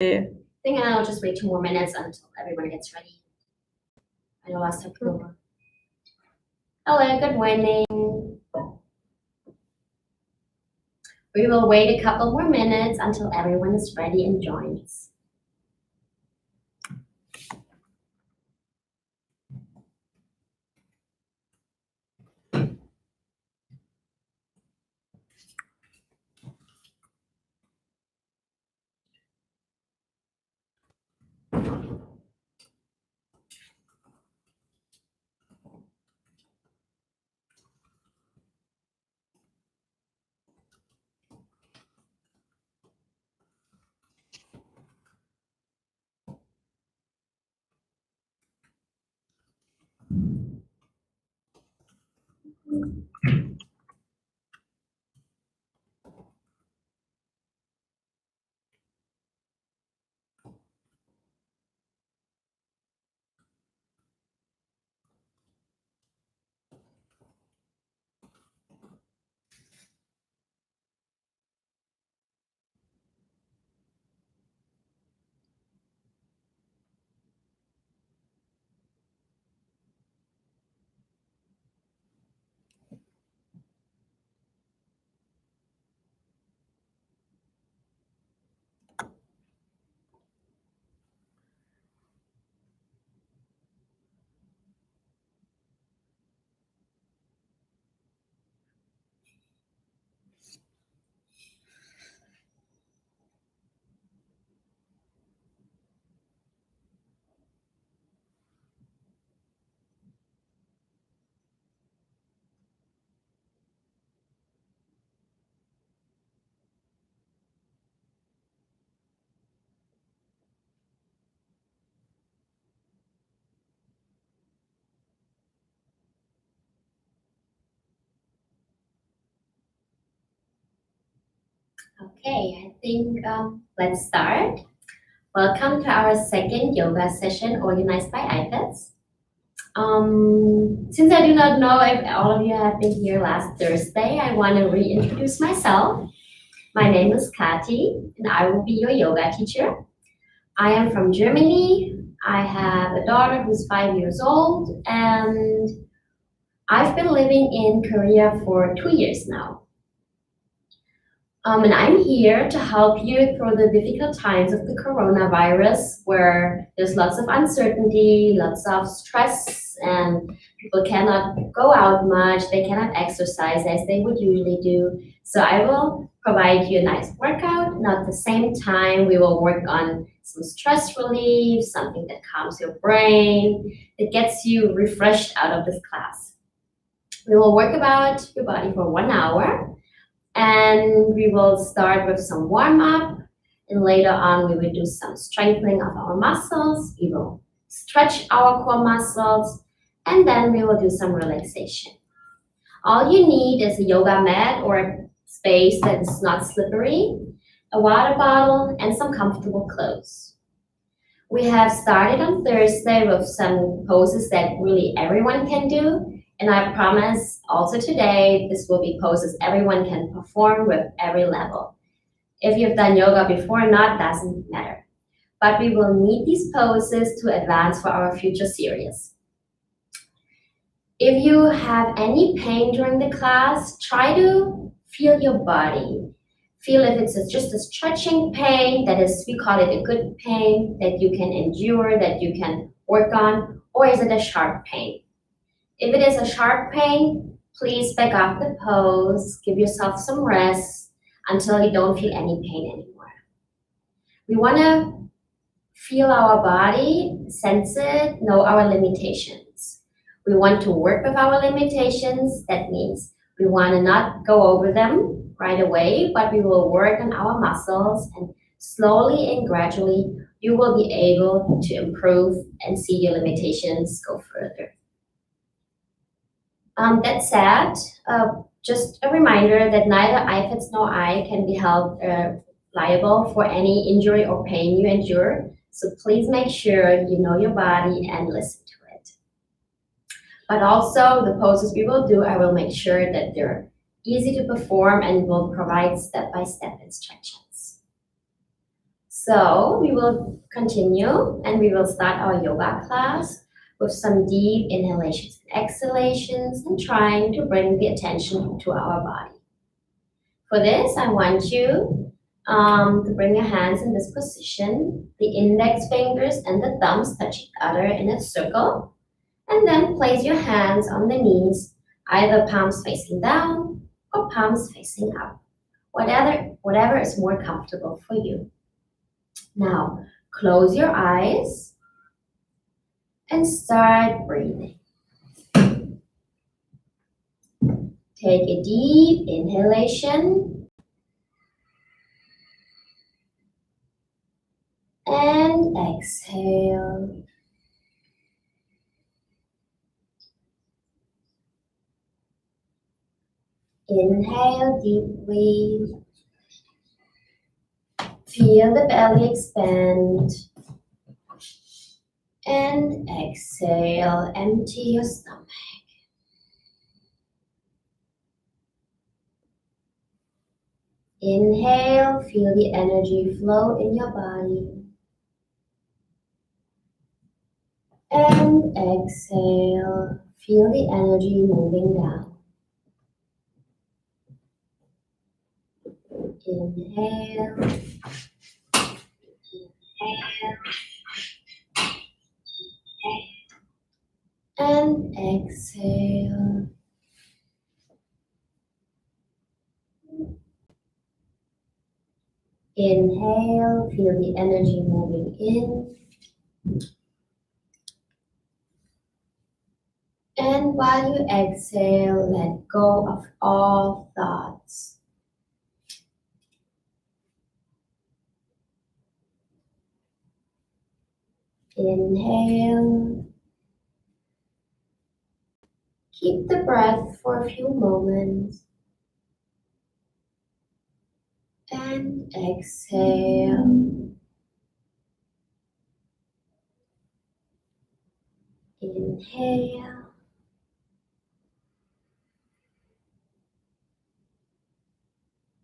I think I'll just wait 2 more minutes until everyone gets ready. I know last time people were. Hello, good morning. We will wait a couple more minutes until everyone is ready and joins. Okay, I think let's start. Welcome to our second yoga session organized by IFEZ. Since I do not know if all of you have been here last Thursday, I want to reintroduce myself. My name is Kati, and I will be your yoga teacher. I am from Germany. I have a daughter who's 5 years old, and I've been living in Korea for 2 years now. And I'm here to help you through the difficult times of the coronavirus, where there's lots of uncertainty, lots of stress, and people cannot go out much, they cannot exercise as they would usually do. So I will provide you a nice workout, and at the same time, we will work on some stress relief, something that calms your brain, that gets you refreshed out of this class. We will work about your body for 1 hour. And we will start with some warm-up, and later on we will do some strengthening of our muscles. We will stretch our core muscles, and then we will do some relaxation. All you need is a yoga mat or a space that is not slippery, a water bottle, and some comfortable clothes. We have started on Thursday with some poses that really everyone can do. And I promise also today, this will be poses everyone can perform with every level. If you've done yoga before or not, doesn't matter. But we will need these poses to advance for our future series. If you have any pain during the class, try to feel your body. Feel if it's just a stretching pain, that is, we call it a good pain, that you can endure, that you can work on, or is it a sharp pain? If it is a sharp pain, please back off the pose, give yourself some rest until you don't feel any pain anymore. We want to feel our body, sense it, know our limitations. We want to work with our limitations. That means we want to not go over them right away, but we will work on our muscles, and slowly and gradually you will be able to improve and see your limitations go further. That said, just a reminder that neither IFEZ nor I can be held liable for any injury or pain you endure. So please make sure you know your body and listen to it. But also the poses we will do, I will make sure that they're easy to perform and will provide step-by-step instructions. So we will continue and we will start our yoga class with some deep inhalations and exhalations and trying to bring the attention to our body. For this, I want you to bring your hands in this position. The index fingers and the thumbs touch each other in a circle. And then place your hands on the knees, either palms facing down or palms facing up. Whatever is more comfortable for you. Now, close your eyes and start breathing. Take a deep inhalation and exhale. Inhale deeply. Feel the belly expand. And exhale, empty your stomach. Inhale, feel the energy flow in your body. And exhale, feel the energy moving down. Inhale, inhale, and exhale. Inhale, feel the energy moving in. And while you exhale, let go of all thoughts. Inhale. Keep the breath for a few moments. And exhale. Inhale.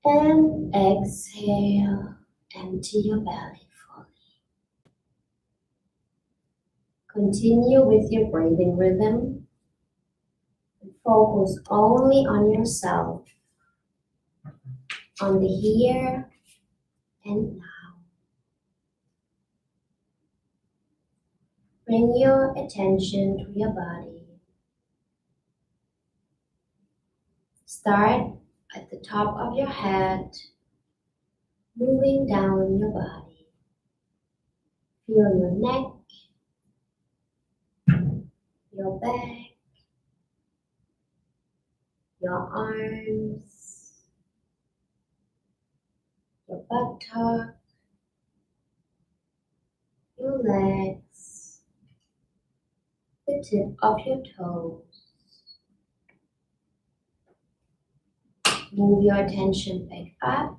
And exhale. Empty your belly fully. Continue with your breathing rhythm. Focus only on yourself, on the here and now. Bring your attention to your body. Start at the top of your head, moving down your body. Feel your neck, your back, your arms, your buttock, your legs, the tip of your toes. Move your attention back up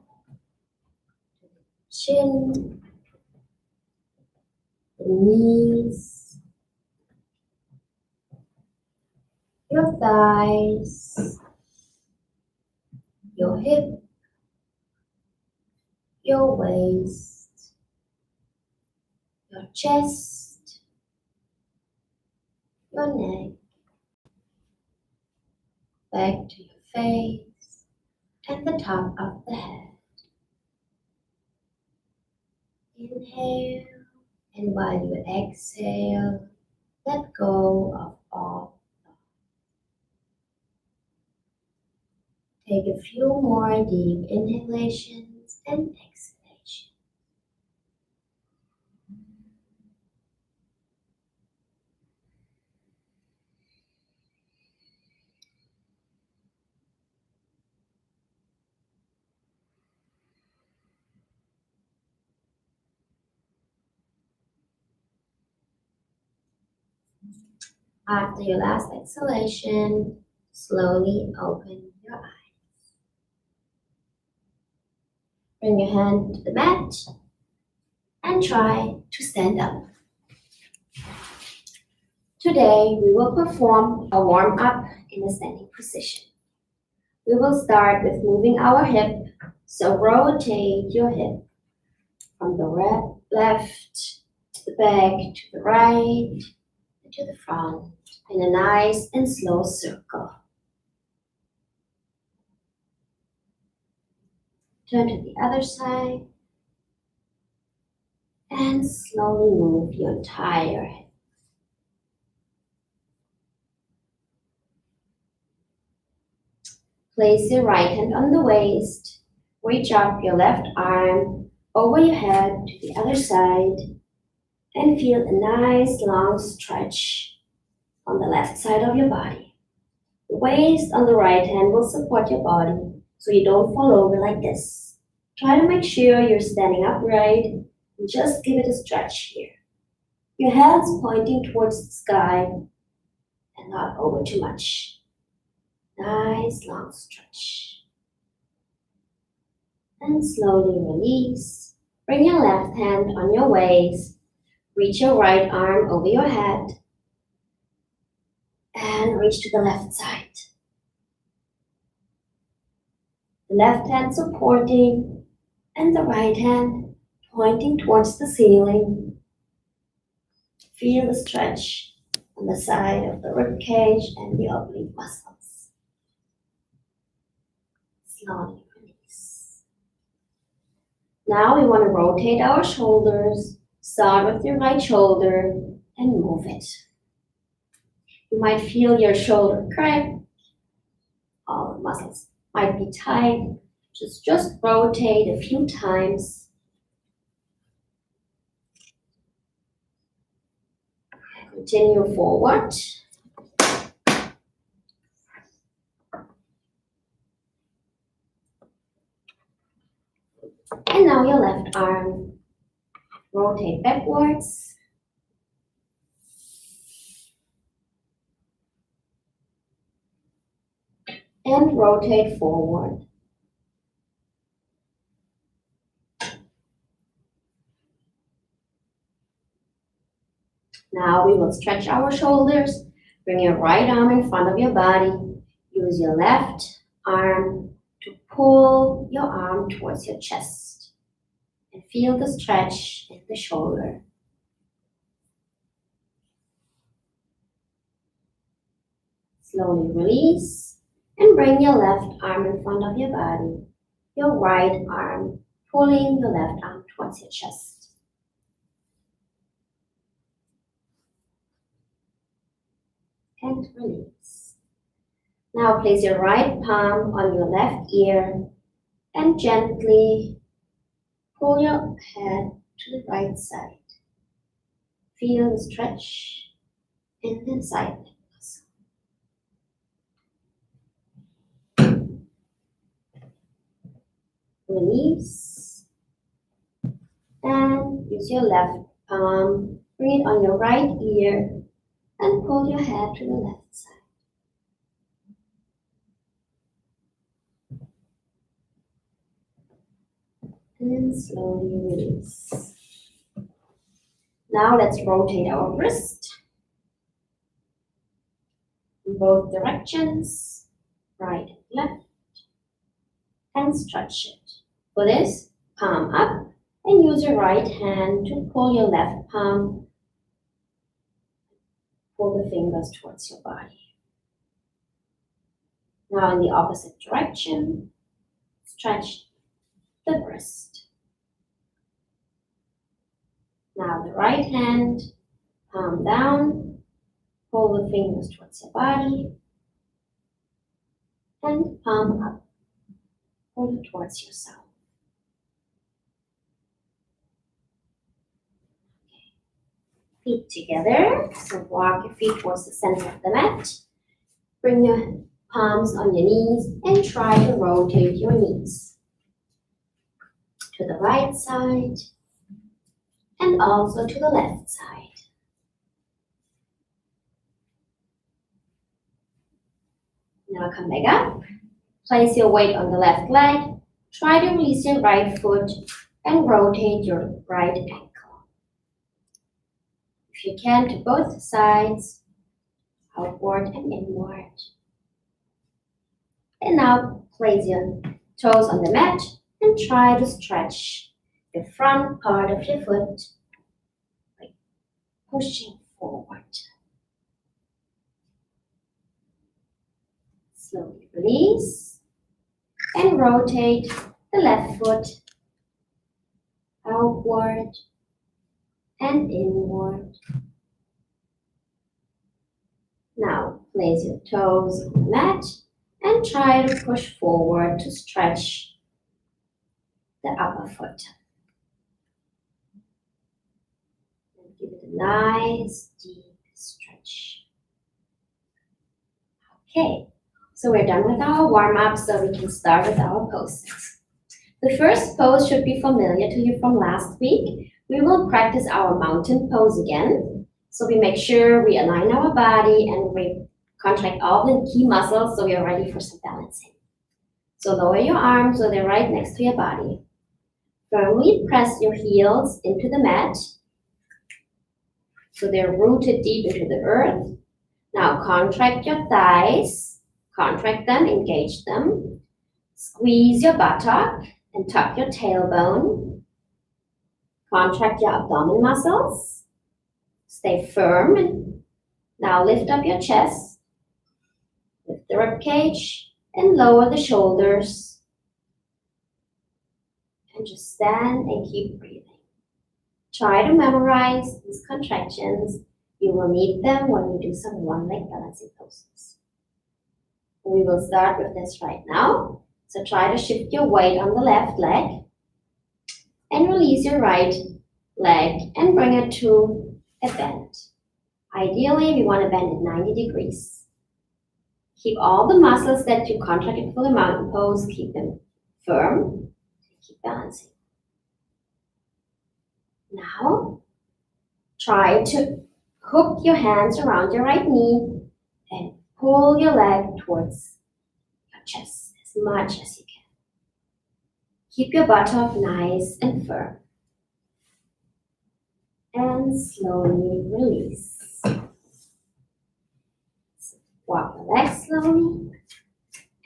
to the chin, the knees, your thighs, your hip, your waist, your chest, your neck, back to your face, and the top of the head. Inhale, and while you exhale, let go of all thoughts. Take a few more deep inhalations and exhalations. After your last exhalation, slowly open your eyes. Bring your hand to the mat and try to stand up. Today, we will perform a warm-up in a standing position. We will start with moving our hip, so rotate your hip From the left to the back, to the right, and to the front, in a nice and slow circle. Turn to the other side and slowly move your entire head. Place your right hand on the waist, reach up your left arm over your head to the other side, and feel a nice long stretch on the left side of your body. The waist on the right hand will support your body so you don't fall over like this. Try to make sure you're standing upright and just give it a stretch here. Your hands pointing towards the sky and not over too much. Nice long stretch. And slowly release. Bring your left hand on your waist. Reach your right arm over your head. And reach to the left side. The left hand supporting and the right hand pointing towards the ceiling. Feel the stretch on the side of the rib cage and the oblique muscles. Slowly release. Now we want to rotate our shoulders. Start with your right shoulder and move it. You might feel your shoulder crack. All the muscles might be tight. Just rotate a few times. Continue forward. And now your left arm. Rotate backwards. And rotate forward. Now we will stretch our shoulders. Bring your right arm in front of your body. Use your left arm to pull your arm towards your chest. And feel the stretch in the shoulder. Slowly release and bring your left arm in front of your body. Your right arm pulling your left arm towards your chest. And release. Now place your right palm on your left ear and gently pull your head to the right side. Feel the stretch in the side muscle. Release. And use your left palm, bring it on your right ear and pull your head to the left side. And slowly release. Now let's rotate our wrist in both directions, right and left, and stretch it. For this, palm up and use your right hand to pull your left palm. Pull the fingers towards your body. Now in the opposite direction, stretch the wrist. Now the right hand, palm down, pull the fingers towards your body, and palm up, pull it towards yourself. Feet together, so walk your feet towards the center of the mat. Bring your palms on your knees and try to rotate your knees to the right side and also to the left side. Now come back up. Place your weight on the left leg. Try to release your right foot and rotate your right ankle. If you can, to both sides, outward and inward. And now place your toes on the mat and try to stretch the front part of your foot by pushing forward. Slowly release and rotate the left foot outward and inward. Now place your toes on the mat and try to push forward to stretch the upper foot. And give it a nice deep stretch. Okay, so we're done with our warm-up, so we can start with our poses. The first pose should be familiar to you from last week. We will practice our mountain pose again. So we make sure we align our body and we contract all the key muscles so we are ready for some balancing. So lower your arms so they're right next to your body. Firmly press your heels into the mat so they're rooted deep into the earth. Now contract your thighs, contract them, engage them. Squeeze your buttock and tuck your tailbone. Contract your abdomen muscles. Stay firm and now lift up your chest. Lift the rib cage and lower the shoulders. And just stand and keep breathing. Try to memorize these contractions. You will need them when we do some one-leg balancing poses. We will start with this right now. So try to shift your weight on the left leg and release your right leg and bring it to a bend. Ideally, we want to bend at 90 degrees. Keep all the muscles that you contracted for the mountain pose, keep them firm and keep balancing. Now, try to hook your hands around your right knee and pull your leg towards your chest as much as you can. Keep your buttock nice and firm. And slowly release. Walk the legs slowly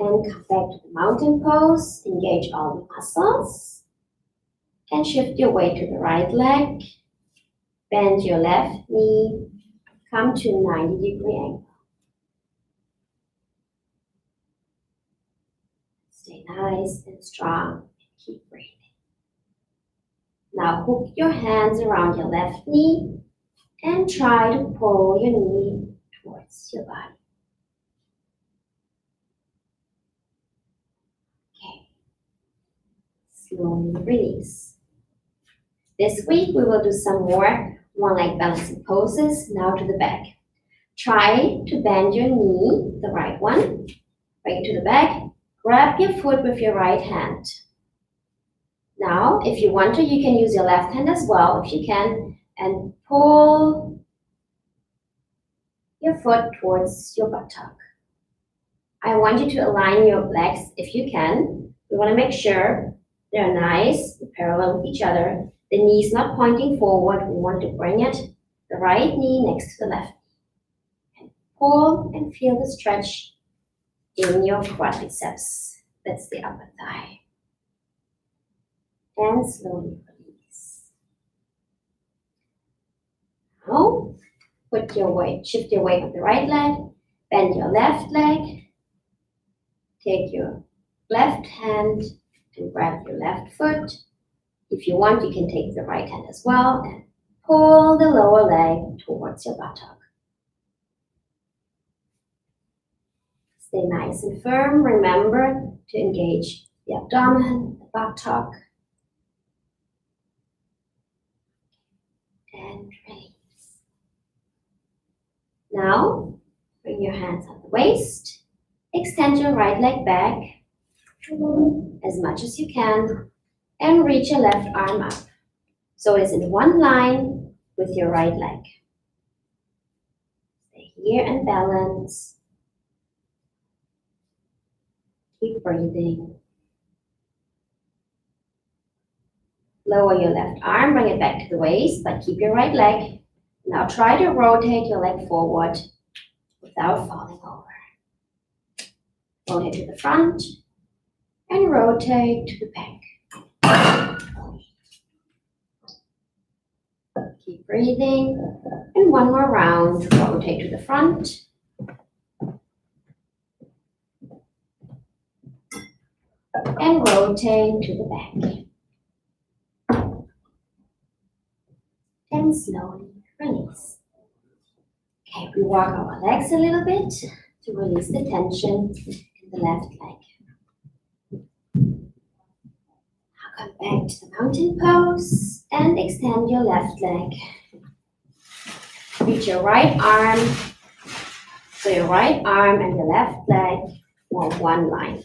and come back to the mountain pose. Engage all the muscles and shift your weight to the right leg. Bend your left knee. Come to 90-degree angle. Stay nice and strong and keep breathing. Now hook your hands around your left knee and try to pull your knee towards your body. Okay. Slowly release. This week we will do some more one-leg balancing poses. Now to the back. Try to bend your knee, the right one. Bring it to the back. Grab your foot with your right hand. Now, if you want to, you can use your left hand as well, if you can, and pull your foot towards your buttock. I want you to align your legs if you can. We want to make sure they're nice, parallel with each other. The knee's not pointing forward. We want to bring it, the right knee next to the left. And pull and feel the stretch in your quadriceps. That's the upper thigh. And slowly release. Now, shift your weight on the right leg, bend your left leg, take your left hand and grab your left foot. If you want, you can take the right hand as well and pull the lower leg towards your buttock. Stay nice and firm. Remember to engage the abdomen, the buttock, and release. Now, bring your hands on the waist. Extend your right leg back as much as you can and reach your left arm up. So it's in one line with your right leg. Stay here and balance. Keep breathing. Lower your left arm, bring it back to the waist, but keep your right leg. Now try to rotate your leg forward without falling over. Rotate to the front and rotate to the back. Keep breathing. And one more round. Rotate to the front. And rotate to the back. And slowly release. Okay, we walk our legs a little bit to release the tension in the left leg. Now come back to the mountain pose and extend your left leg. Reach your right arm, so your right arm and your left leg form one line.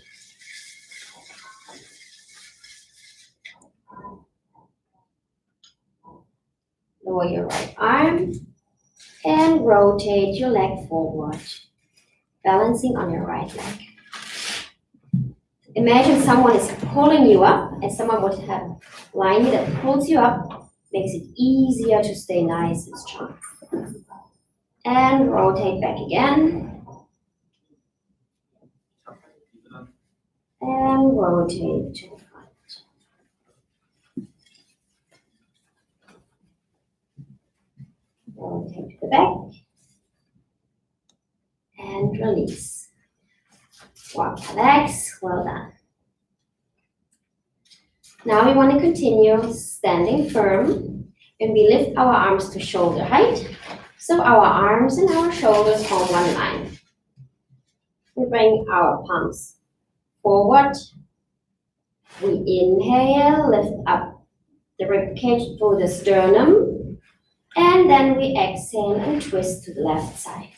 Lower your right arm and rotate your leg forward, balancing on your right leg. Imagine someone is pulling you up, and someone would have a line that pulls you up, makes it easier to stay nice and strong. And rotate back again. And rotate to the front. Rotate to the back. And release. Walk the legs, well done. Now we want to continue standing firm, and we lift our arms to shoulder height, so our arms and our shoulders form one line. We bring our palms forward. We inhale, lift up the ribcage through the sternum, and then we exhale and twist to the left side.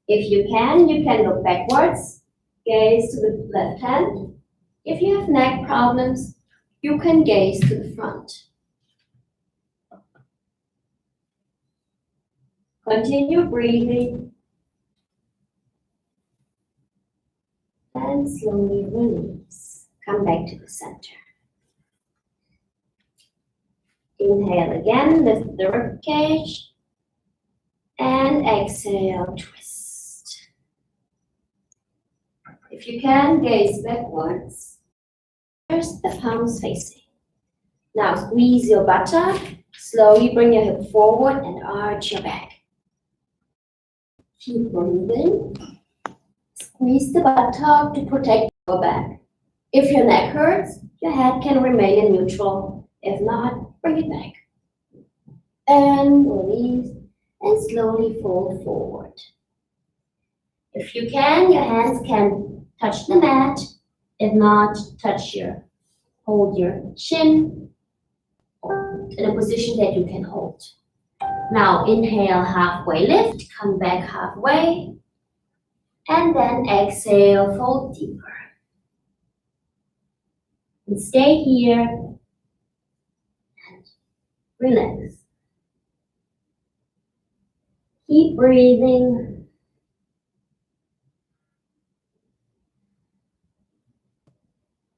If you can look backwards, gaze to the left hand. If you have neck problems, you can gaze to the front. Continue breathing. And slowly release. Come back to the center. Inhale again, lift the ribcage. And exhale, twist. If you can, gaze backwards. First, the palms facing. Now squeeze your buttock. Slowly bring your hip forward and arch your back. Keep breathing. Squeeze the buttock to protect your back. If your neck hurts, your head can remain in neutral. If not, bring it back. And release. And slowly fold forward. If you can, your hands can touch the mat. If not, hold your chin in a position that you can hold. Now inhale, halfway lift, come back halfway, and then exhale, fold deeper. And stay here and relax. Keep breathing.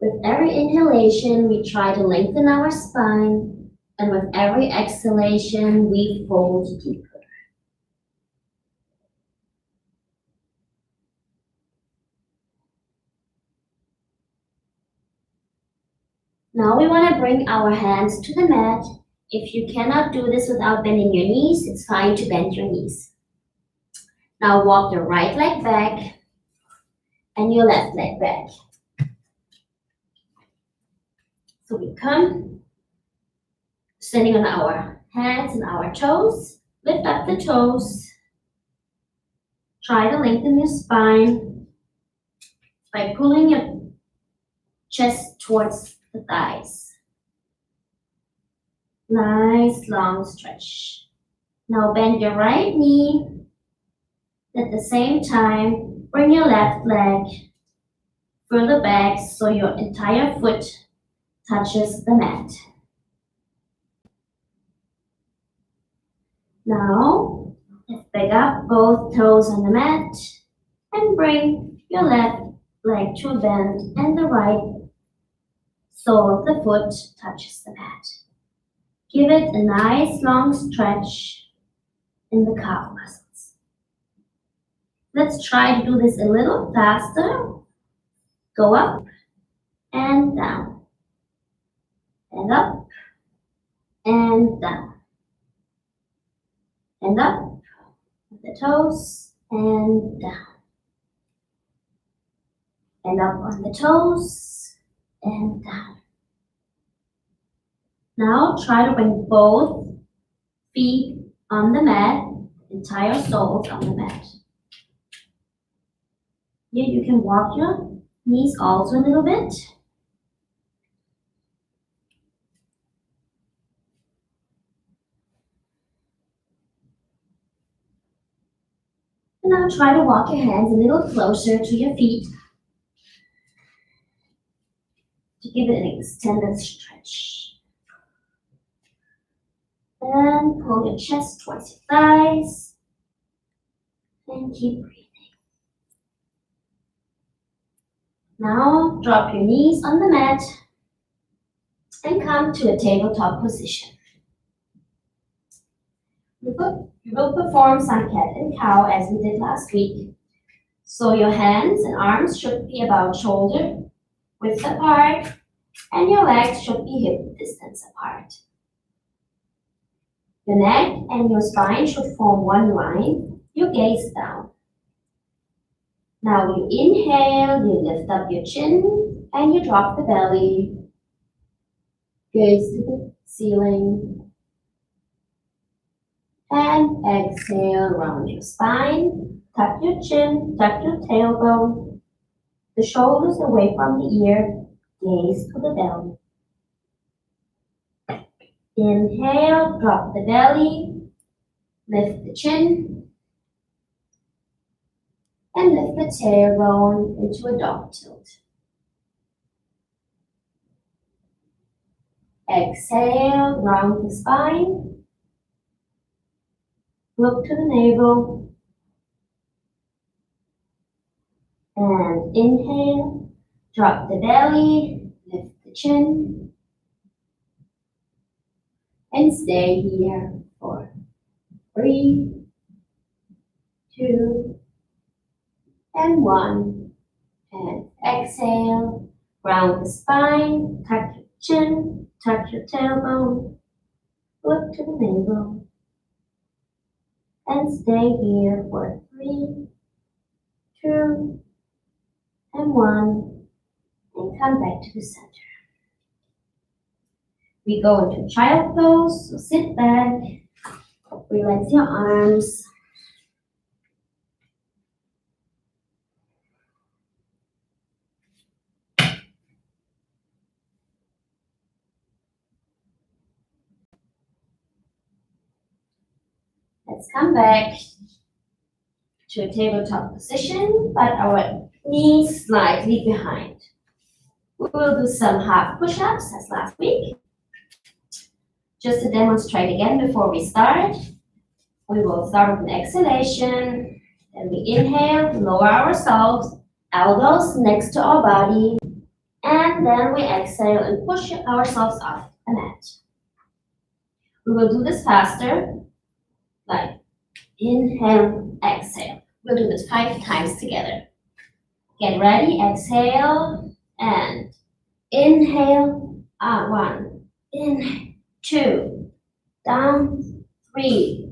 With every inhalation, we try to lengthen our spine, and with every exhalation, we fold deeper. Now we want to bring our hands to the mat. If you cannot do this without bending your knees, it's fine to bend your knees. Now walk your right leg back and your left leg back. So we come, standing on our hands and our toes. Lift up the toes. Try to lengthen your spine by pulling your chest towards the thighs. Nice long stretch. Now bend your right knee. At the same time, bring your left leg further back so your entire foot touches the mat. Now, lift back up both toes on the mat and bring your left leg to a bend and the right sole of the foot touches the mat. Give it a nice long stretch in the calf muscles. Let's try to do this a little faster. Go up and down. and up, and down, and up, with the toes, and down, and up on the toes, and down. Now try to bring both feet on the mat, entire soles on the mat. Here you can walk your knees also a little bit. And now try to walk your hands a little closer to your feet to give it an extended stretch. And pull your chest towards your thighs. And keep breathing. Now drop your knees on the mat and come to a tabletop position. You will perform some cat and cow as we did last week. So your hands and arms should be about shoulder width apart, and your legs should be hip distance apart. Your neck and your spine should form one line, your gaze down. Now you inhale, you lift up your chin, and you drop the belly. Gaze to the ceiling. And exhale, round your spine, tuck your chin, tuck your tailbone, the shoulders away from the ear, gaze to the belly. Inhale, drop the belly, lift the chin, and lift the tailbone into a dog tilt. Exhale, round the spine, look to the navel, and inhale, drop the belly, lift the chin, and stay here for 3, 2, and 1. And exhale, round the spine, tuck your chin, tuck your tailbone, look to the navel, and stay here for 3, 2, and 1, and come back to the center. We go into child pose, so sit back, relax your arms. Let's come back to a tabletop position, but our knees slightly behind. We will do some half push-ups as last week. Just to demonstrate again before we start, we will start with an exhalation, then we inhale, lower ourselves, elbows next to our body, and then we exhale and push ourselves off the mat. We will do this faster, like inhale, exhale. We'll do this 5 times together. Get ready, exhale, and inhale, 1, inhale, 2, down, 3,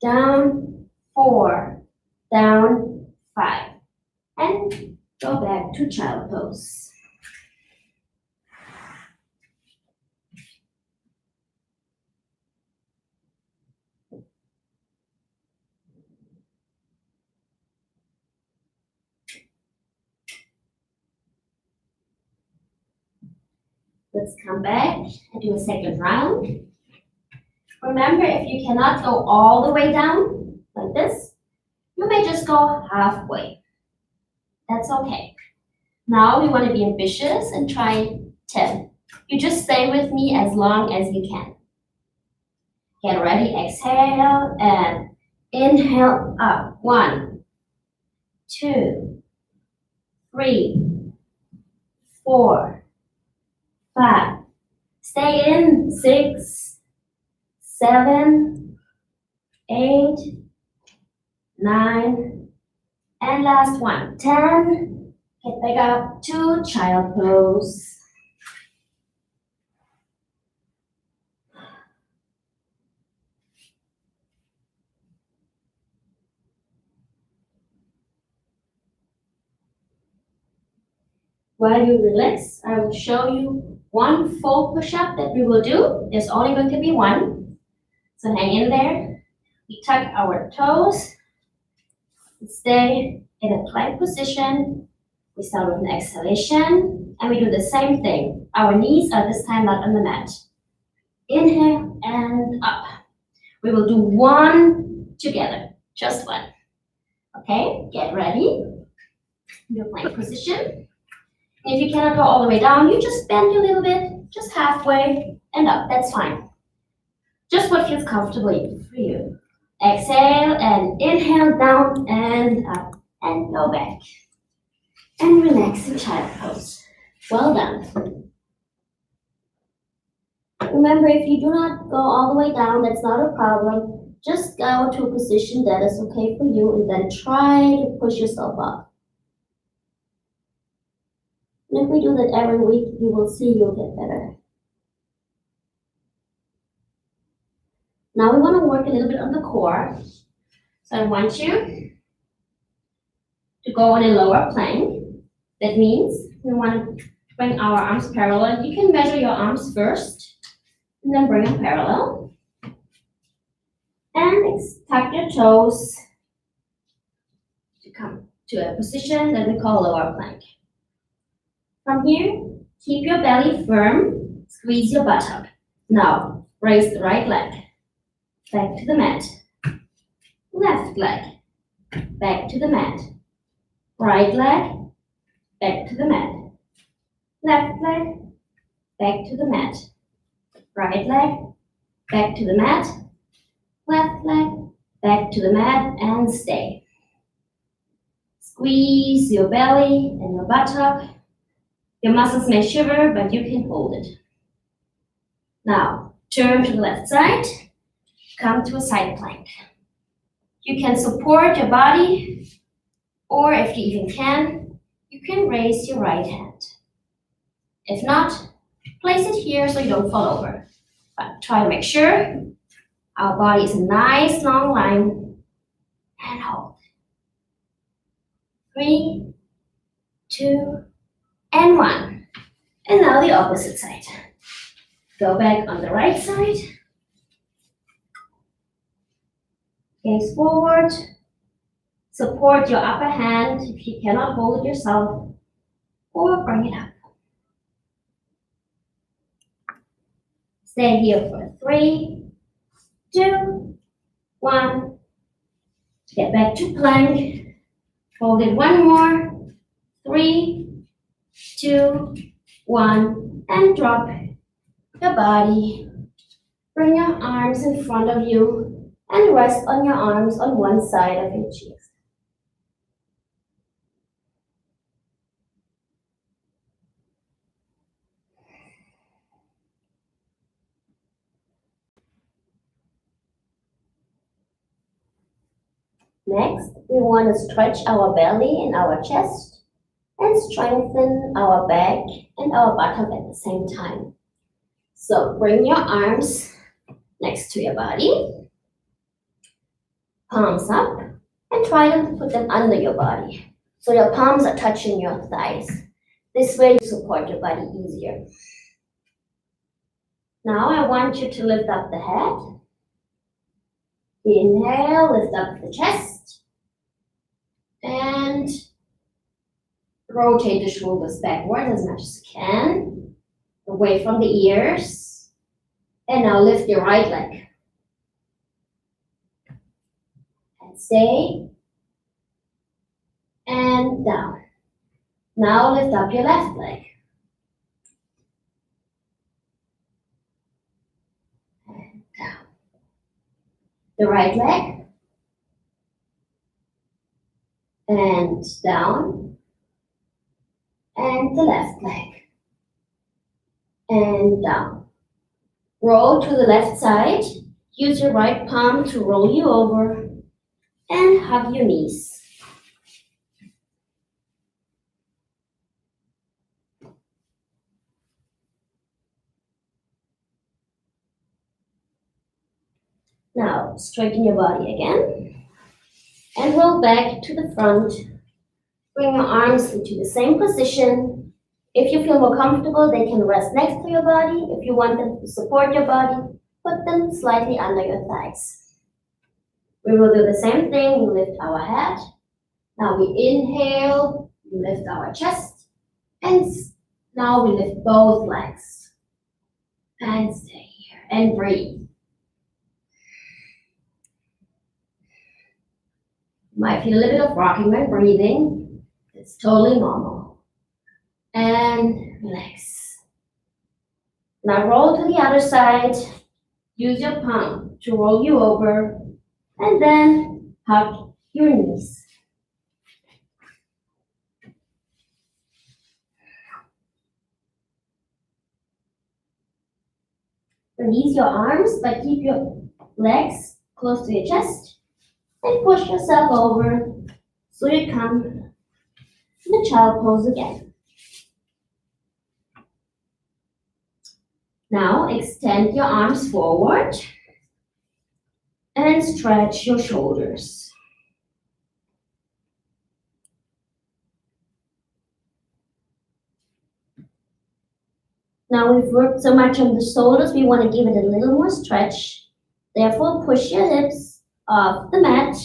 down, 4, down, 5, and go back to child pose. Let's come back and do a second round. Remember, if you cannot go all the way down, like this, you may just go halfway. That's okay. Now we want to be ambitious and try 10. You just stay with me as long as you can. Get ready, exhale, and inhale up. 1, 2, 3, 4, 5. Stay in. 6, 7, 8, 9, and last one, 10. Get back up to child pose. While you relax, I will show you one full push-up that we will do. There's only going to be one. So hang in there. We tuck our toes. Stay in a plank position. We start with an exhalation, and we do the same thing. Our knees are this time not on the mat. Inhale and up. We will do one together, just one. Okay, get ready. Your plank position. If you cannot go all the way down, you just bend a little bit, just halfway and up, that's fine. Just what feels comfortable for you. Exhale and inhale down and up and go back. And relax in child pose. Well done. Remember, if you do not go all the way down, that's not a problem. Just go to a position that is okay for you and then try to push yourself up. And if we do that every week, you will see you'll get better. Now we want to work a little bit on the core. So I want you to go in a lower plank. That means we want to bring our arms parallel. You can measure your arms first, and then bring them parallel. And tuck your toes to come to a position that we call lower plank. From here, keep your belly firm, squeeze your buttock. Now, raise the right leg, back to the mat. Left leg, back to the mat. Right leg, back to the mat. Left leg, back to the mat. Right leg, back to the mat. Left leg, back to the mat and stay. Squeeze your belly and your buttock. Your muscles may shiver, but you can hold it. Now, turn to the left side, come to a side plank. You can support your body, or if you even can, you can raise your right hand. If not, place it here so you don't fall over. But try to make sure our body is a nice long line and hold. 3, 2, and 1. And now the opposite side. Go back on the right side. Gaze forward. Support your upper hand if you cannot hold it yourself, or bring it up. Stay here for 3, 2, 1. Get back to plank. Hold it one more. 3, 2, 1, and drop your body. Bring your arms in front of you and rest on your arms on one side of your cheeks. Next, we want to stretch our belly and our chest and strengthen our back and our bottom at the same time. So bring your arms next to your body, palms up, and try to put them under your body. So your palms are touching your thighs. This way you support your body easier. Now I want you to lift up the head. Inhale, lift up the chest. And rotate the shoulders backward as much as you can, away from the ears. And now lift your right leg. And stay. And down. Now lift up your left leg. And down. The right leg. And down. And the left leg. And down. Roll to the left side. Use your right palm to roll you over. And hug your knees. Now, straighten your body again. And roll back to the front. Bring your arms into the same position. If you feel more comfortable, they can rest next to your body. If you want them to support your body, put them slightly under your thighs. We will do the same thing. We lift our head. Now we inhale, we lift our chest, and now we lift both legs. And stay here and breathe. You might feel a little bit of rocking by breathing. It's totally normal. And relax. Now roll to the other side. Use your palm to roll you over. And then hug your knees. Release your arms, but keep your legs close to your chest. And push yourself over so you come to the child pose again. Now extend your arms forward and stretch your shoulders. Now we've worked so much on the shoulders, we want to give it a little more stretch. Therefore, push your hips off the mat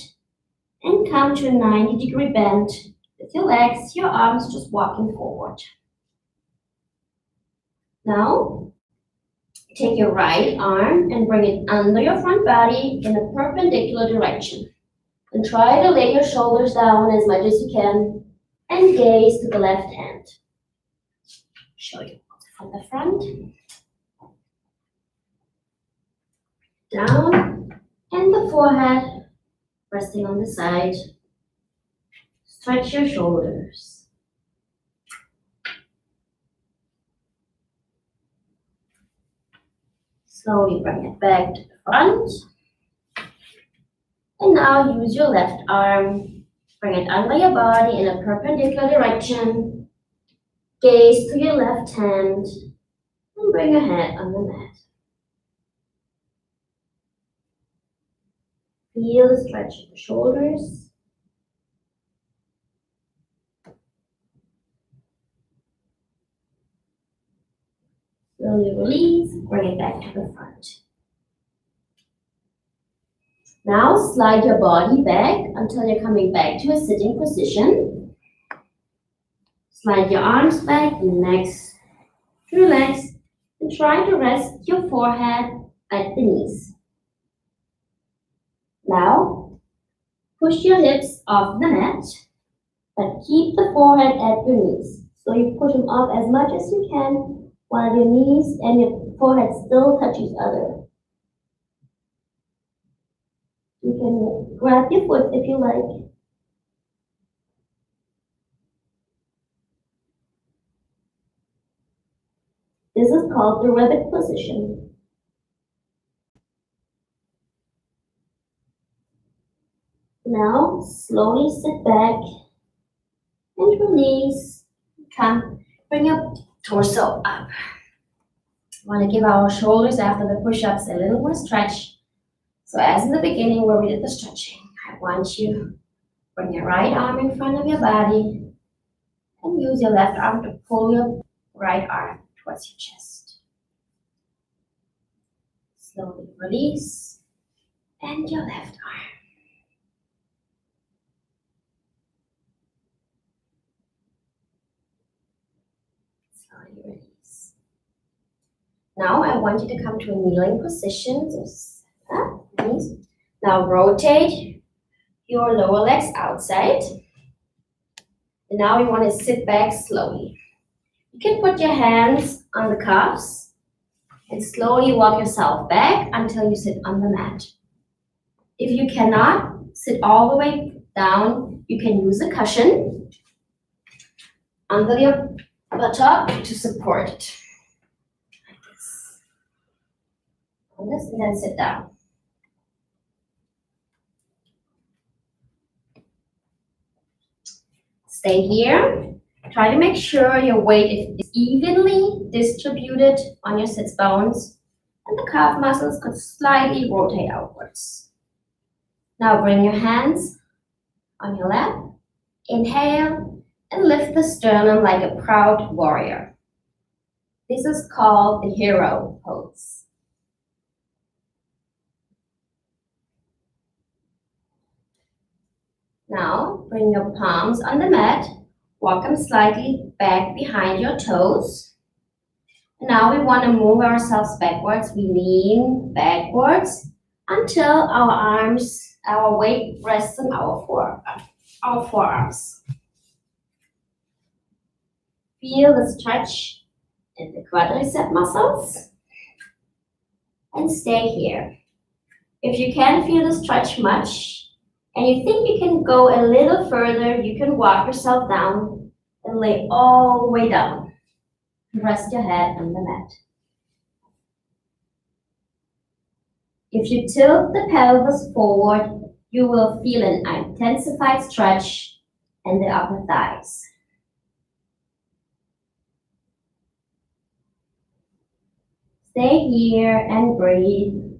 and come to a 90-degree bend with your legs, your arms just walking forward. Now, take your right arm and bring it under your front body in a perpendicular direction. And try to lay your shoulders down as much as you can and gaze to the left hand. Show you from the front. Down, and the forehead resting on the side. Stretch your shoulders. Slowly bring it back to the front. And now use your left arm. Bring it under your body in a perpendicular direction. Gaze to your left hand. And bring your head on the mat. Feel the stretch of the shoulders. Slowly release, bring it back to the front. Now slide your body back until you're coming back to a sitting position. Slide your arms back, next, relax, and try to rest your forehead at the knees. Now, push your hips off the mat, but keep the forehead at your knees. So you push them off as much as you can while your knees and your forehead still touch each other. You can grab your foot if you like. This is called the rabbit position. Now, slowly sit back and release. Come, bring your torso up. We want to give our shoulders after the push-ups a little more stretch. So as in the beginning where we did the stretching, I want you to bring your right arm in front of your body and use your left arm to pull your right arm towards your chest. Slowly release, and your left arm. Slowly release. Now I want you to come to a kneeling position. So now rotate your lower legs outside. And now you want to sit back slowly. You can put your hands on the calves and slowly walk yourself back until you sit on the mat. If you cannot sit all the way down, you can use a cushion under your buttock to support it. Like this. On this, and then sit down. Stay here. Try to make sure your weight is evenly distributed on your sits bones and the calf muscles could slightly rotate outwards. Now bring your hands on your lap. Inhale and lift the sternum like a proud warrior. This is called the hero pose. Now, bring your palms on the mat, walk them slightly back behind your toes. Now we want to move ourselves backwards. We lean backwards until our arms, our weight rests on our forearms. Feel the stretch in the quadricep muscles and stay here. If you can't feel the stretch much and you think you can go a little further, you can walk yourself down and lay all the way down. Rest your head on the mat. If you tilt the pelvis forward, you will feel an intensified stretch in the upper thighs. Stay here and breathe.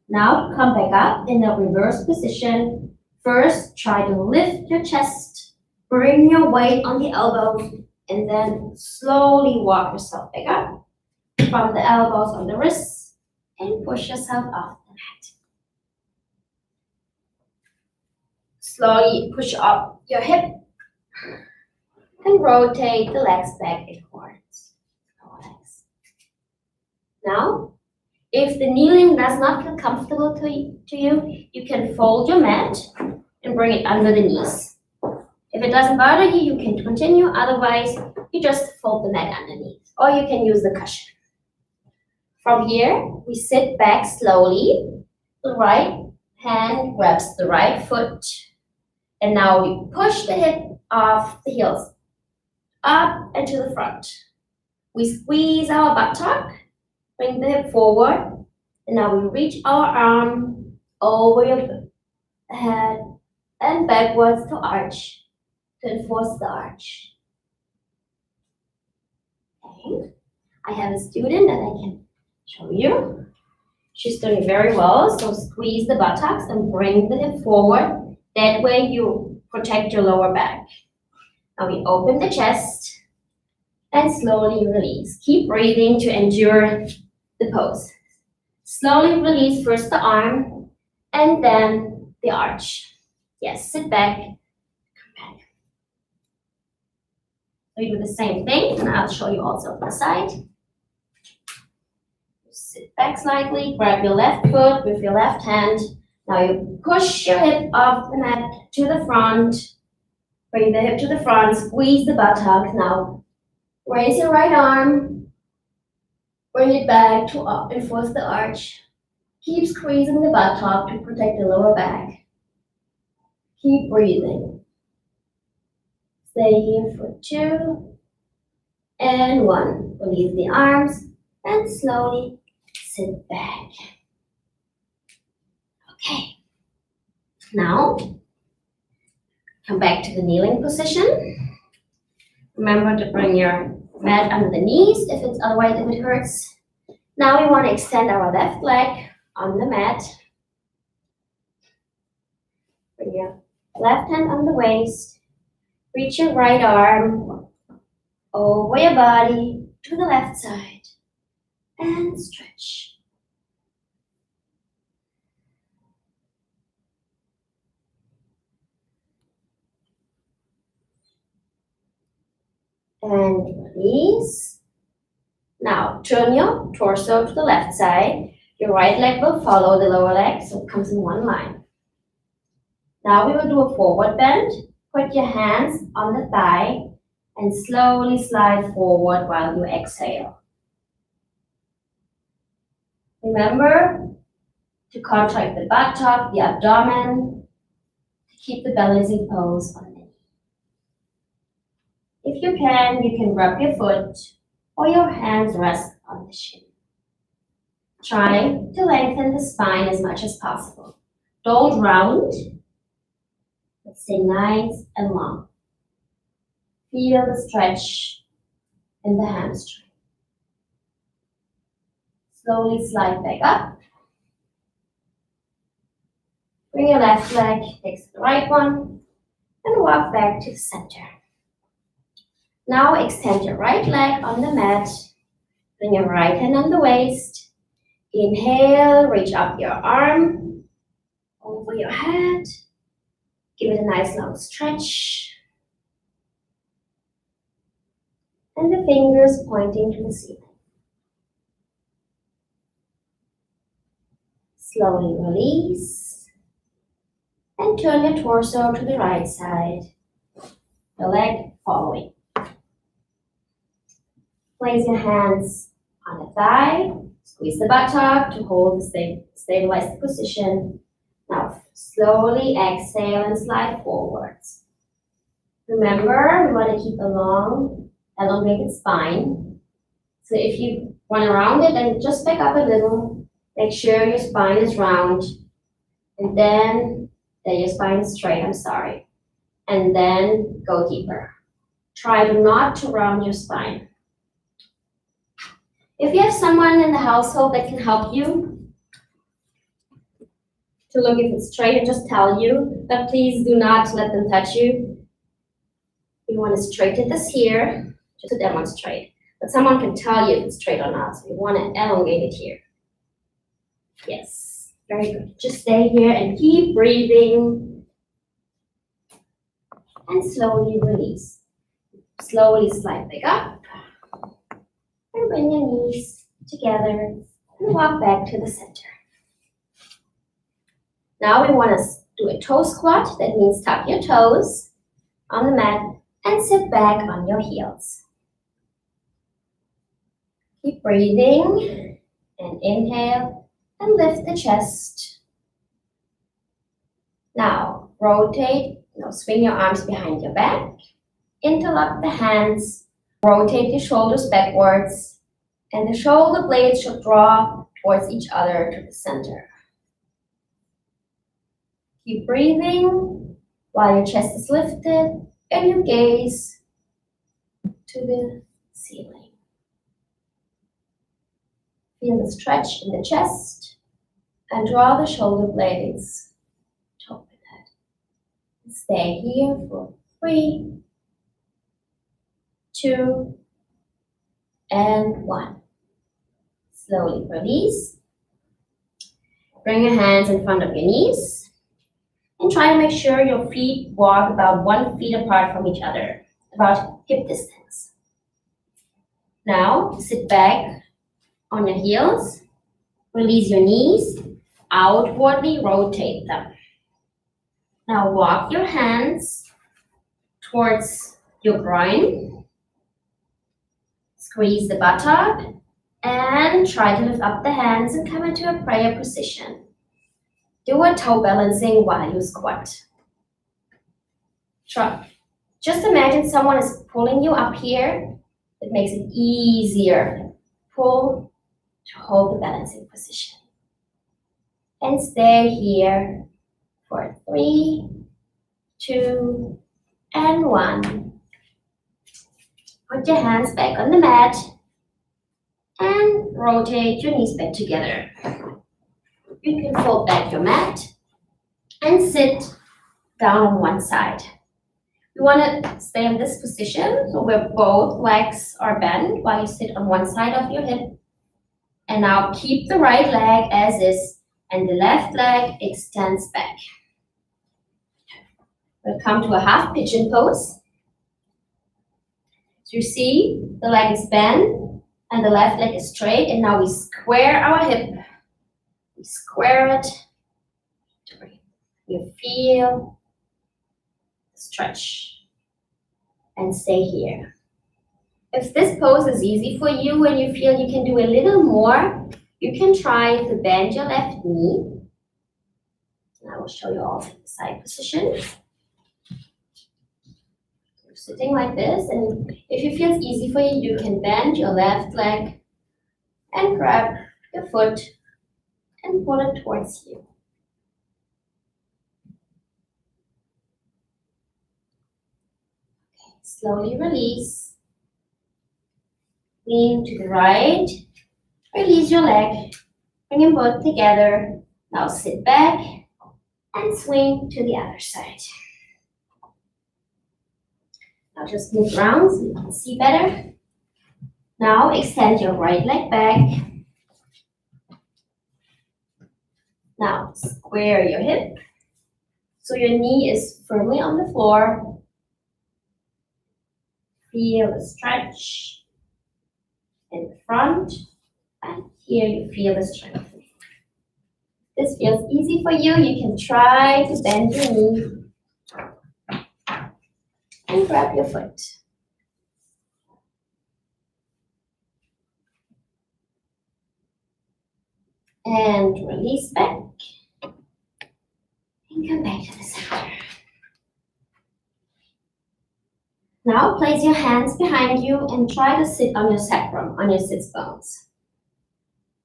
Now come back up in a reverse position. First, try to lift your chest, bring your weight on the elbows, and then slowly walk yourself back up from the elbows on the wrists and push yourself off the mat. Slowly push up your hip and rotate the legs back and forwards. Now, if the kneeling does not feel comfortable to you, you can fold your mat and bring it under the knees. If it doesn't bother you, you can continue. Otherwise, you just fold the mat underneath, or you can use the cushion. From here, we sit back slowly. The right hand grabs the right foot, and now we push the hip off the heels, up and to the front. We squeeze our buttock, bring the hip forward, and now we reach our arm over your head and backwards to arch, to enforce the arch. Okay. I have a student that I can show you. She's doing very well, so squeeze the buttocks and bring the hip forward. That way you protect your lower back. Now we open the chest and slowly release. Keep breathing to endure the pose. Slowly release first the arm and then the arch. Yes, sit back, come back. We do the same thing, and I'll show you also on the side. Sit back slightly, grab your left foot with your left hand. Now you push your hip off the mat to the front. Bring the hip to the front, squeeze the buttock. Now raise your right arm, bring it back to up, enforce the arch. Keep squeezing the buttock to protect the lower back. Keep breathing. Stay here for 2 and 1. Release the arms and slowly sit back. Okay. Now, come back to the kneeling position. Remember to bring your mat under the knees if it hurts. Now we want to extend our left leg on the mat. Bring your left hand on the waist. Reach your right arm over your body to the left side and stretch. And release. Now turn your torso to the left side. Your right leg will follow the lower leg, so it comes in one line. Now we will do a forward bend. Put your hands on the thigh and slowly slide forward while you exhale. Remember to contract the buttock, the abdomen, to keep the balancing pose on the knee. If you can rub your foot or your hands rest on the shin. Try to lengthen the spine as much as possible. Don't round, but stay nice and long. Feel the stretch in the hamstring. Slowly slide back up. Bring your left leg next to the right one and walk back to the center. Now extend your right leg on the mat. Bring your right hand on the waist. Inhale, reach up your arm over your head. Give it a nice long stretch. And the fingers pointing to the ceiling. Slowly release. And turn your torso to the right side. The leg following. Place your hands on the thigh. Squeeze the buttock to hold the stabilized position. Now slowly exhale and slide forwards. Remember, we want to keep a long, elongated spine. So if you want to round it, then just back up a little. Make sure your spine is round. And then your spine is straight, And then go deeper. Try not to round your spine. If you have someone in the household that can help you to look if it's straight, and just tell you, but please do not let them touch you. You want to straighten this here, just to demonstrate. But someone can tell you if it's straight or not, so you want to elongate it here. Yes, very good. Just stay here and keep breathing. And slowly release. Slowly slide back up. And bring your knees together and walk back to the center. Now we want to do a toe squat. That means tuck your toes on the mat and sit back on your heels. Keep breathing and inhale and lift the chest. Now rotate, swing your arms behind your back, interlock the hands. Rotate your shoulders backwards, and the shoulder blades should draw towards each other to the center. Keep breathing while your chest is lifted and your gaze to the ceiling. Feel the stretch in the chest and draw the shoulder blades to open it. Stay here for 3, 2, and 1. Slowly release. Bring your hands in front of your knees and try to make sure your feet walk about 1 foot apart from each other, about hip distance. Now sit back on your heels. Release your knees. Outwardly rotate them. Now walk your hands towards your groin. Squeeze the buttock and try to lift up the hands and come into a prayer position. Do a toe balancing while you squat. Just imagine someone is pulling you up here. It makes it easier. Pull to hold the balancing position. And stay here for 3, 2, and 1. Put your hands back on the mat and rotate your knees back together. You can fold back your mat and sit down on one side. You want to stay in this position, so where both legs are bent while you sit on one side of your hip. And now keep the right leg as is, and the left leg extends back. We'll come to a half pigeon pose. So you see, the leg is bent and the left leg is straight, and now we square our hip. We square it. You feel the stretch and stay here. If this pose is easy for you and you feel you can do a little more, you can try to bend your left knee. And I will show you all the side position. Sitting like this, and if it feels easy for you, you can bend your left leg and grab your foot and pull it towards you. Okay, slowly release. Lean to the right. Release your leg. Bring them both together. Now sit back and swing to the other side. Now just move around so you can see better. Now extend your right leg back. Now square your hip so your knee is firmly on the floor. Feel the stretch in the front, and here you feel the strength. This feels easy for you. You can try to bend your knee and grab your foot. And release back. And come back to the center. Now place your hands behind you and try to sit on your sacrum, on your sits bones.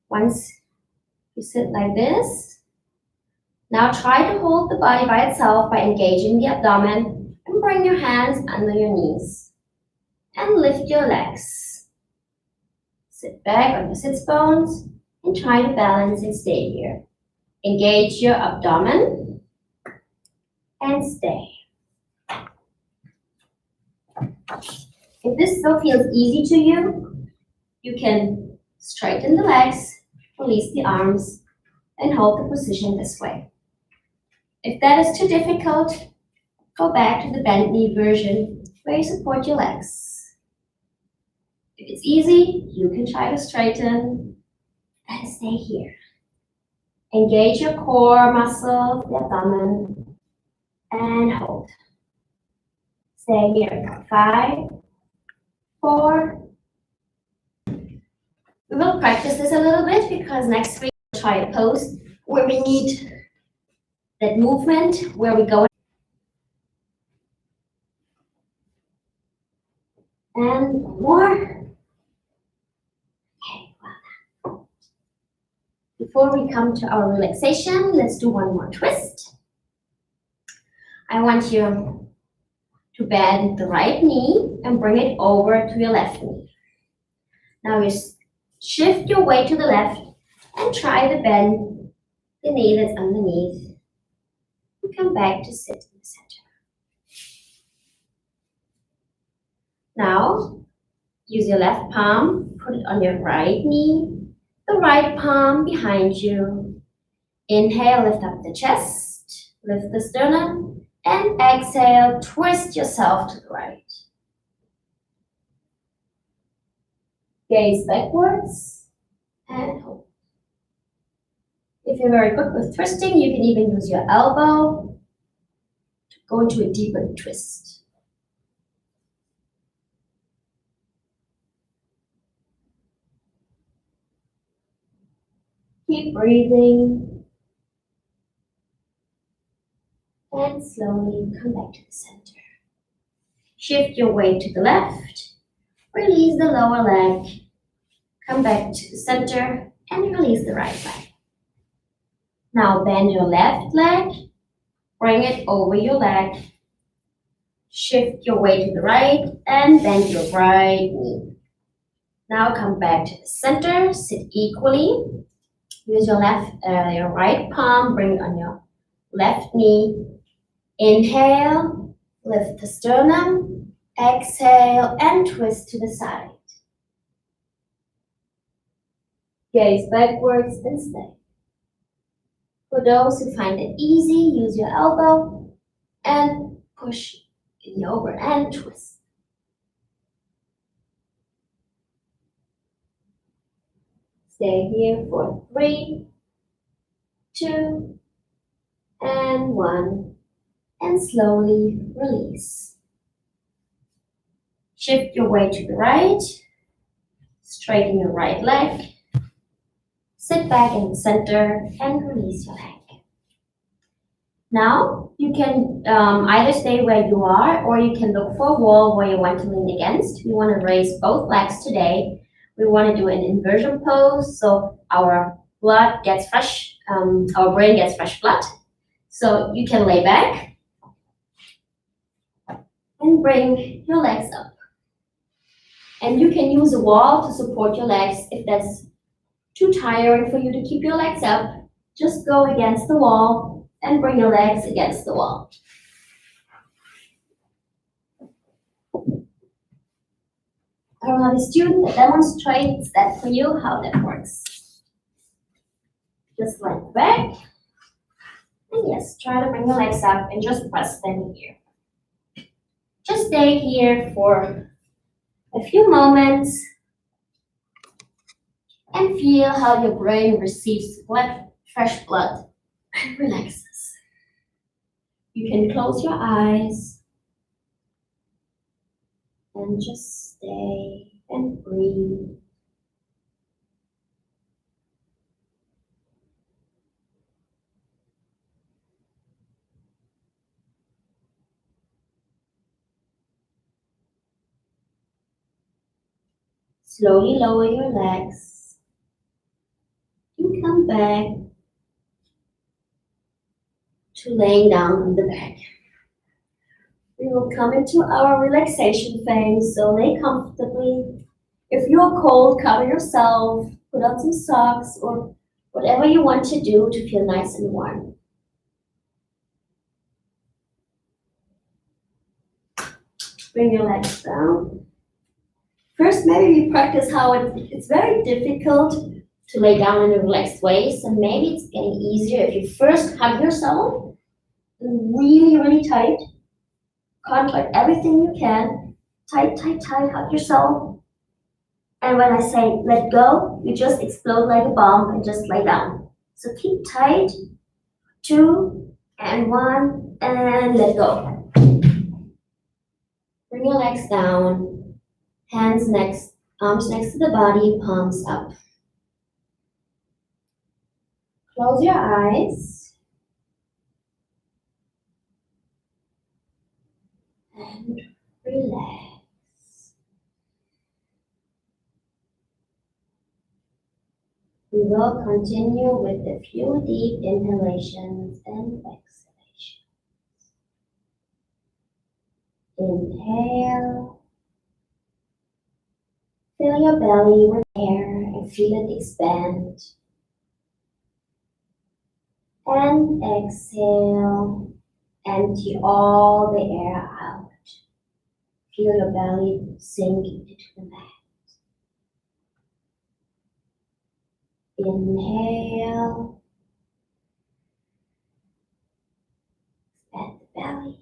Once you sit like this, now try to hold the body by itself by engaging the abdomen and bring your hands under your knees. And lift your legs. Sit back on your sits bones and try to balance and stay here. Engage your abdomen and stay. If this still feels easy to you, you can straighten the legs, release the arms, and hold the position this way. If that is too difficult, go back to the bent knee version where you support your legs. If it's easy, you can try to straighten and stay here. Engage your core muscle, the abdomen, and hold. Stay here for 5, 4. We will practice this a little bit because next week we'll try a pose where we need that movement, where we go. And more. Okay, well. Before we come to our relaxation, let's do one more twist. I want you to bend the right knee and bring it over to your left knee. Now you shift your weight to the left and try to bend the knee that's underneath. And come back to sit in the center. Now, use your left palm, put it on your right knee, the right palm behind you. Inhale, lift up the chest, lift the sternum, and exhale, twist yourself to the right. Gaze backwards and hold. If you're very good with twisting, you can even use your elbow to go into a deeper twist. Keep breathing. And slowly come back to the center. Shift your weight to the left. Release the lower leg. Come back to the center and release the right leg. Now bend your left leg. Bring it over your leg. Shift your weight to the right and bend your right knee. Now come back to the center. Sit equally. Use your your right palm. Bring it on your left knee. Inhale, lift the sternum, exhale, and twist to the side. Gaze backwards and stay. For those who find it easy, use your elbow and push it over and twist. Stay here for 3, 2, and 1. And slowly release. Shift your weight to the right. Straighten your right leg. Sit back in the center and release your leg. Now you can either stay where you are or you can look for a wall where you want to lean against. We want to raise both legs today. We want to do an inversion pose so our blood gets fresh, our brain gets fresh blood. So you can lay back and bring your legs up. And you can use a wall to support your legs. If that's too tiring for you to keep your legs up, just go against the wall and bring your legs against the wall. I will have a student that demonstrates that for you, how that works. Just like back. And yes, try to bring your legs up and just press them here. Just stay here for a few moments and feel how your brain receives fresh blood and relaxes. You can close your eyes and just stay and breathe. Slowly lower your legs and come back to laying down on the back. We will come into our relaxation phase, so lay comfortably. If you're cold, cover yourself, put on some socks or whatever you want to do to feel nice and warm. Bring your legs down. First, maybe we practice how it's very difficult to lay down in a relaxed way, so maybe it's getting easier if you first hug yourself really, really tight. Contract everything you can. Tight, tight, tight, hug yourself. And when I say let go, you just explode like a bomb and just lay down. So keep tight. 2 and 1 and let go. Bring your legs down. Arms next to the body, palms up. Close your eyes. And relax. We will continue with a few deep inhalations and exhalations. Inhale. Fill your belly with air and feel it expand. And exhale. Empty all the air out. Feel your belly sink into the mat. Inhale. Expand the belly.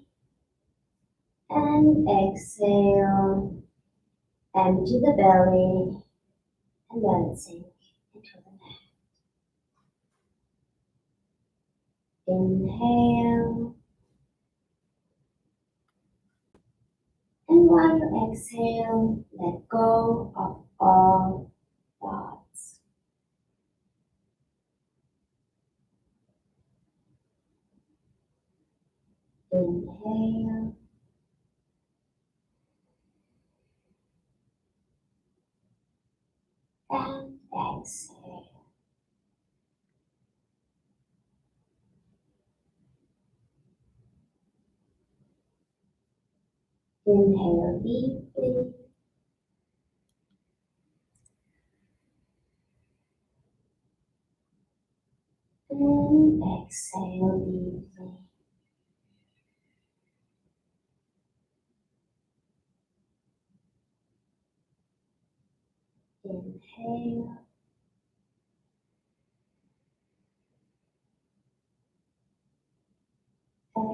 And exhale. Empty the belly and let it sink into the mat. Inhale. And while you exhale, let go of all thoughts. Inhale. And exhale. Inhale deeply. And exhale deeply. Inhale.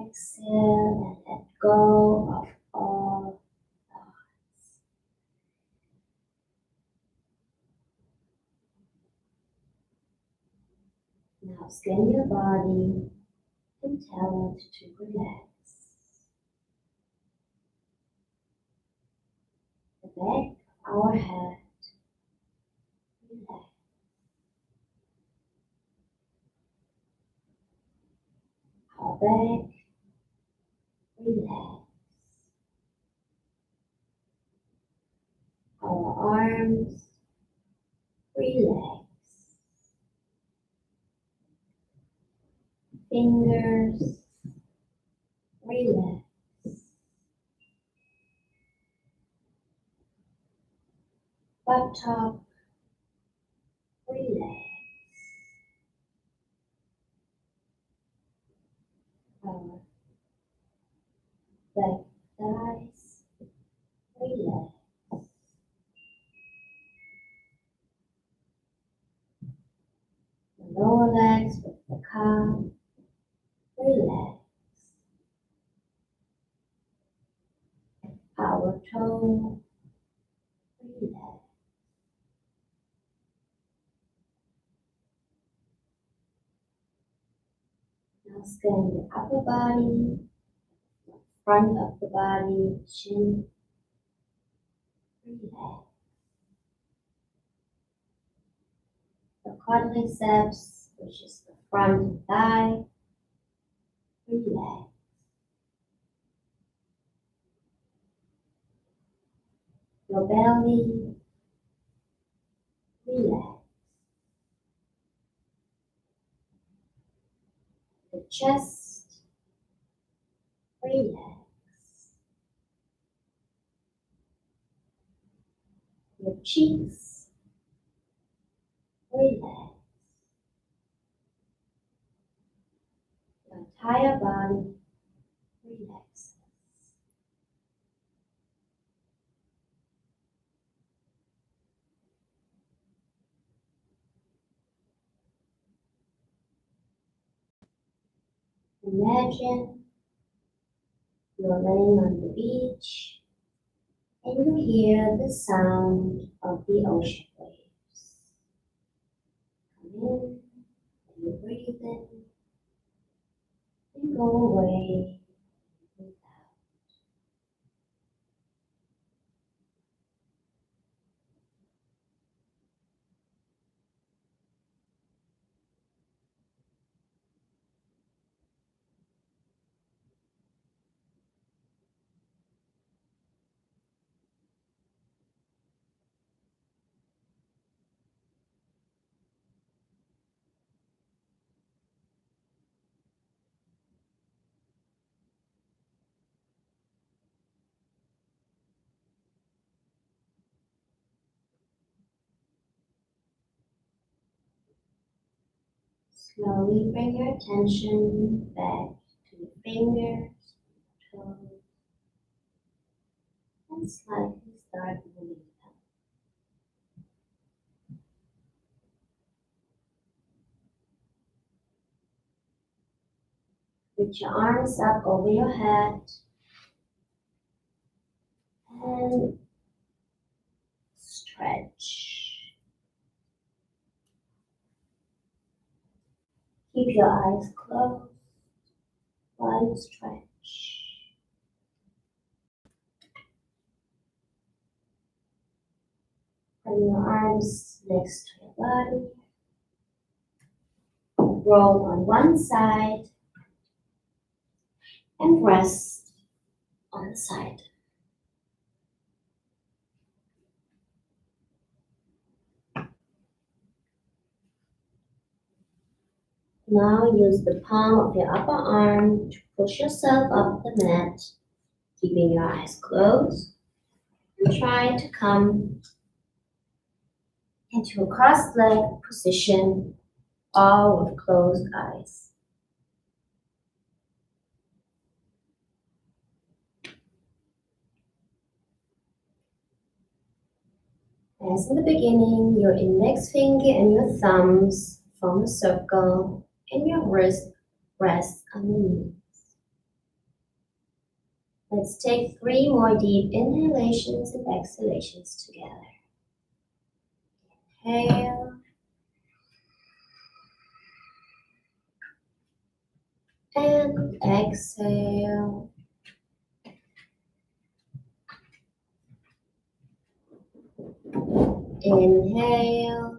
Exhale and let go of all thoughts. Now scan your body and tell it to relax. The back of our head, relax. Our back, relax. Our arms, relax. Fingers, relax. Buttock, relax. relax. The lower legs with the calf, relax. Power toe, relax. Now scan the upper body, front of the body, chin, relax. The quadriceps, which is the front thigh, relax. Your belly, relax. The chest, relax. Your cheeks, relax. Your entire body relaxes. Imagine you're laying on the beach and you hear the sound of the ocean waves. Come in and you breathe in and go away. Breathe out. Slowly bring your attention back to your fingers, toes, and slightly start moving them. Put your arms up over your head and stretch. Keep your eyes closed while you stretch. Bring your arms next to your body. Roll on one side and rest on the side. Now use the palm of your upper arm to push yourself up the mat, keeping your eyes closed, and try to come into a cross-leg position, all with closed eyes. As in the beginning, your index finger and your thumbs form a circle and your wrist rests underneath. Let's take 3 more deep inhalations and exhalations together. Inhale. And exhale. Inhale.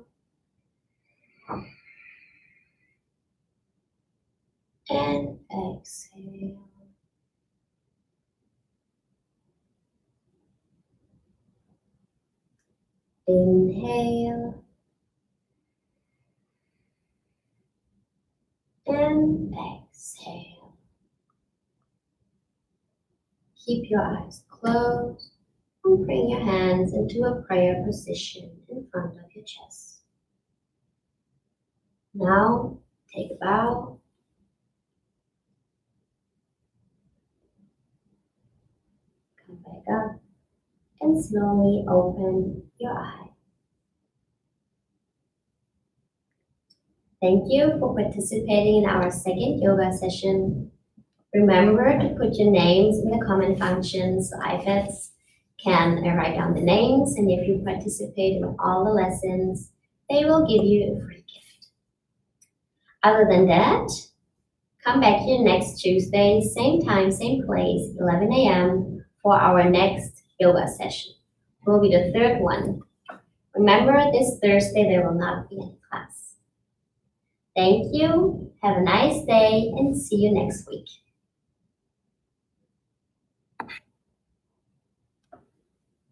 And exhale. Inhale. And exhale. Keep your eyes closed and bring your hands into a prayer position in front of your chest. Now, take a bow. Come back up and slowly open your eye. Thank you for participating in our second yoga session. Remember to put your names in the comment functions so IFEZ can write down the names, and if you participate in all the lessons, they will give you a free gift. Other than that, come back here next Tuesday, same time, same place, 11 a.m. for our next yoga session. It will be the third one. Remember, this Thursday there will not be any class. Thank you, have a nice day, and see you next week.